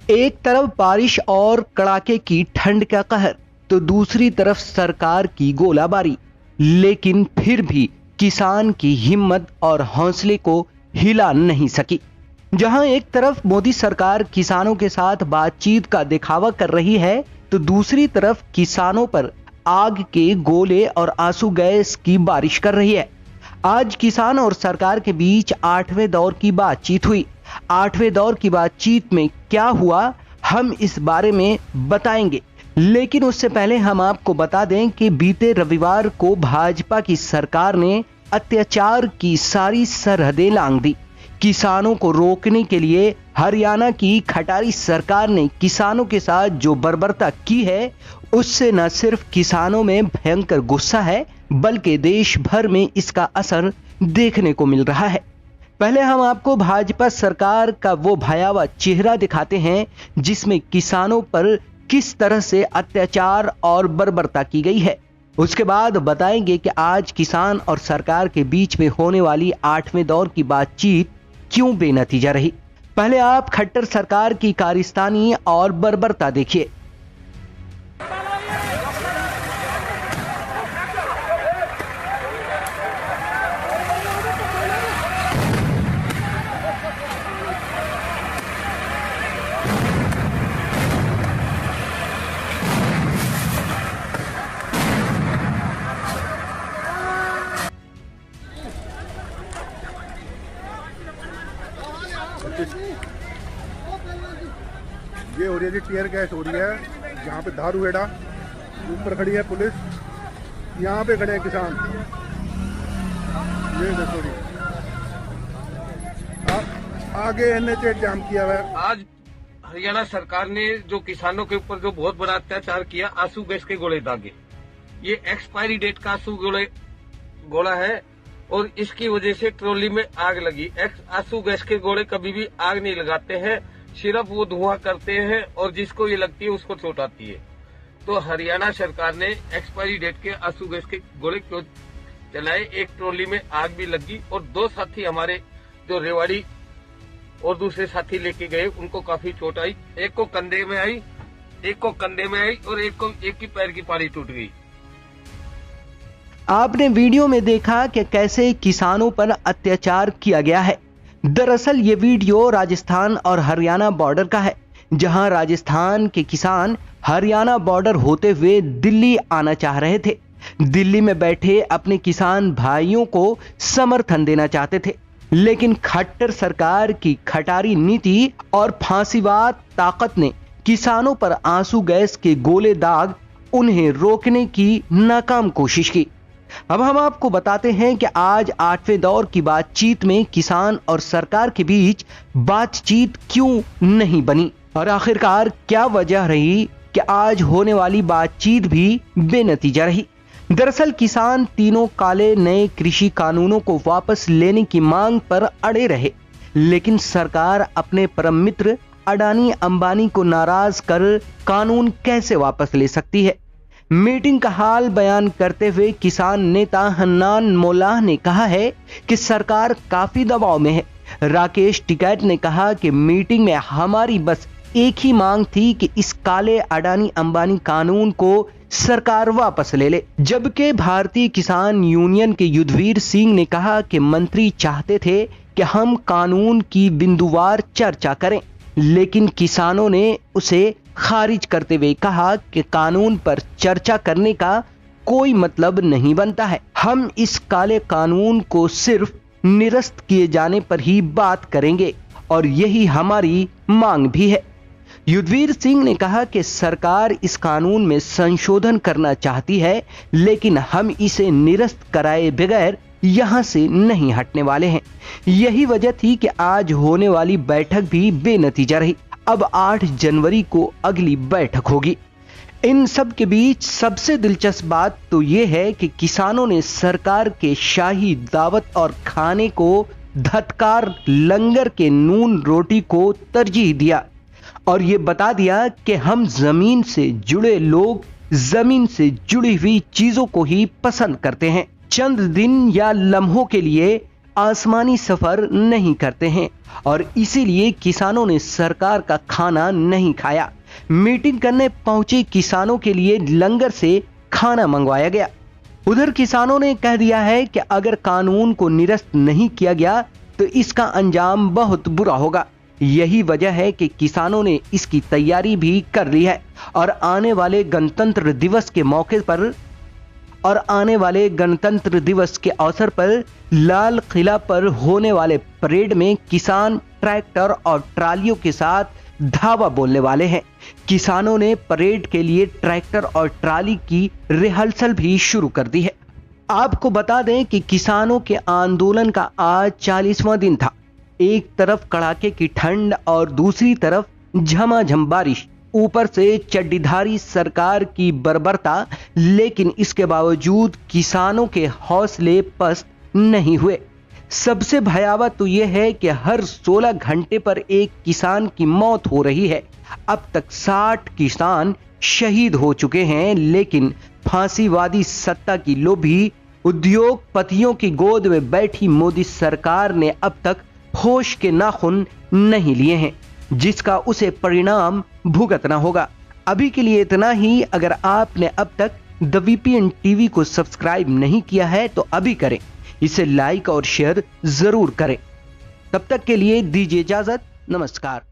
एक तरफ बारिश और कड़ाके की ठंड का कहर, तो दूसरी तरफ सरकार की गोलाबारी। लेकिन फिर भी किसान की हिम्मत और हौसले को हिला नहीं सकी। जहां एक तरफ मोदी सरकार किसानों के साथ बातचीत का दिखावा कर रही है, तो दूसरी तरफ किसानों पर आग के गोले और आंसू गैस की बारिश कर रही है। आज किसान और सरकार के बीच 8वें दौर की बातचीत हुई। 8वें दौर की बातचीत में क्या हुआ, हम इस बारे में बताएंगे। लेकिन उससे पहले हम आपको बता दें कि बीते रविवार को भाजपा की सरकार ने अत्याचार की सारी सरहदें लांघ दी। किसानों को रोकने के लिए हरियाणा की खटारी सरकार ने किसानों के साथ जो बर्बरता की है, उससे न सिर्फ किसानों में भयंकर गुस्सा है, बल्कि देश भर में इसका असर देखने को मिल रहा है। पहले हम आपको भाजपा सरकार का वो भयावह चेहरा दिखाते हैं जिसमें किसानों पर किस तरह से अत्याचार और बर्बरता की गई है। उसके बाद बताएंगे कि आज किसान और सरकार के बीच में होने वाली 8वें दौर की बातचीत क्यों बेनतीजा रही। पहले आप खट्टर सरकार की कारिस्तानी और बर्बरता देखिए। ये हो रही है जी, टीयर गैस हो रही है। यहाँ पे दारू हेड़ा, ऊपर खड़ी है पुलिस, यहाँ पे खड़े हैं किसान। ये देखो जी, आगे NH जाम किया हुआ है। आज हरियाणा सरकार ने जो किसानों के ऊपर जो बहुत बड़ा अत्याचार किया, आंसू गैस के गोले दागे। ये एक्सपायरी डेट का गोला है और इसकी वजह से ट्रॉली में आग लगी। आंसू गैस के गोले कभी भी आग नहीं लगाते हैं, सिर्फ वो धुआं करते हैं और जिसको ये लगती है उसको चोट आती है। तो हरियाणा सरकार ने एक्सपायरी डेट के आंसू गैस के गोले क्यों चलाए? एक ट्रॉली में आग भी लगी और 2 साथी हमारे जो रेवाड़ी और दूसरे साथी लेके गए, उनको काफी चोट आई। एक को कंधे में आई, एक को कंधे में आई और एक की पैर की पाड़ी टूट गई। आपने वीडियो में देखा कि कैसे किसानों पर अत्याचार किया गया है। दरअसल ये वीडियो राजस्थान और हरियाणा बॉर्डर का है, जहां राजस्थान के किसान हरियाणा बॉर्डर होते हुए दिल्ली आना चाह रहे थे। दिल्ली में बैठे अपने किसान भाइयों को समर्थन देना चाहते थे, लेकिन खट्टर सरकार की खटारी नीति और फांसीवाद ताकत ने किसानों पर आंसू गैस के गोले दाग उन्हें रोकने की नाकाम कोशिश की। अब हम आपको बताते हैं कि आज 8वें दौर की बातचीत में किसान और सरकार के बीच बातचीत क्यों नहीं बनी और आखिरकार क्या वजह रही कि आज होने वाली बातचीत भी बेनतीजा रही। दरअसल किसान तीनों काले नए कृषि कानूनों को वापस लेने की मांग पर अड़े रहे, लेकिन सरकार अपने परम मित्र अडानी अंबानी को नाराज कर कानून कैसे वापस ले सकती है। मीटिंग का हाल बयान करते हुए किसान नेता हन्नान मोल्लाह ने कहा है कि सरकार काफी दबाव में है। राकेश टिकैत ने कहा कि मीटिंग में हमारी बस एक ही मांग थी कि इस काले अडानी अंबानी कानून को सरकार वापस ले ले। जबकि भारतीय किसान यूनियन के युद्धवीर सिंह ने कहा कि मंत्री चाहते थे कि हम कानून की बिंदुवार चर्चा करें, लेकिन किसानों ने उसे खारिज करते हुए कहा कि कानून पर चर्चा करने का कोई मतलब नहीं बनता है। हम इस काले कानून को सिर्फ निरस्त किए जाने पर ही बात करेंगे और यही हमारी मांग भी है। युद्धवीर सिंह ने कहा कि सरकार इस कानून में संशोधन करना चाहती है, लेकिन हम इसे निरस्त कराए बगैर यहां से नहीं हटने वाले हैं। यही वजह थी कि आज होने वाली बैठक भी बेनतीजा रही। अब 8 जनवरी को अगली बैठक होगी। इन सब के बीच सबसे दिलचस्प बात तो यह है कि किसानों ने सरकार के शाही दावत और खाने को धत्कार लंगर के नून रोटी को तरजीह दिया और ये बता दिया कि हम जमीन से जुड़े लोग जमीन से जुड़ी हुई चीजों को ही पसंद करते हैं। चंद दिन या लम्हों के लिए आसमानी सफर नहीं करते हैं और इसीलिए किसानों ने सरकार का खाना नहीं खाया। मीटिंग करने पहुंचे किसानों के लिए लंगर से खाना मंगवाया गया। उधर किसानों ने कह दिया है कि अगर कानून को निरस्त नहीं किया गया तो इसका अंजाम बहुत बुरा होगा। यही वजह है कि किसानों ने इसकी तैयारी भी कर ली है और आने वाले गणतंत्र दिवस के अवसर पर लाल किला पर होने वाले परेड में किसान ट्रैक्टर और ट्रालियों के साथ धावा बोलने वाले हैं। किसानों ने परेड के लिए ट्रैक्टर और ट्राली की रिहर्सल भी शुरू कर दी है। आपको बता दें कि किसानों के आंदोलन का आज 40वां दिन था। एक तरफ कड़ाके की ठंड और दूसरी तरफ झमाझम बारिश, ऊपर से चड्डीधारी सरकार की बर्बरता, लेकिन इसके बावजूद किसानों के हौसले पस्त नहीं हुए। सबसे भयावह तो यह है कि हर 16 घंटे पर एक किसान की मौत हो रही है। अब तक 60 किसान शहीद हो चुके हैं, लेकिन फांसीवादी सत्ता की लोभी उद्योगपतियों की गोद में बैठी मोदी सरकार ने अब तक होश के नाखून नहीं लिए हैं, जिसका उसे परिणाम भुगतना होगा। अभी के लिए इतना ही। अगर आपने अब तक द VPN TV को सब्सक्राइब नहीं किया है तो अभी करें, इसे लाइक और शेयर जरूर करें। तब तक के लिए दीजिए इजाजत। नमस्कार।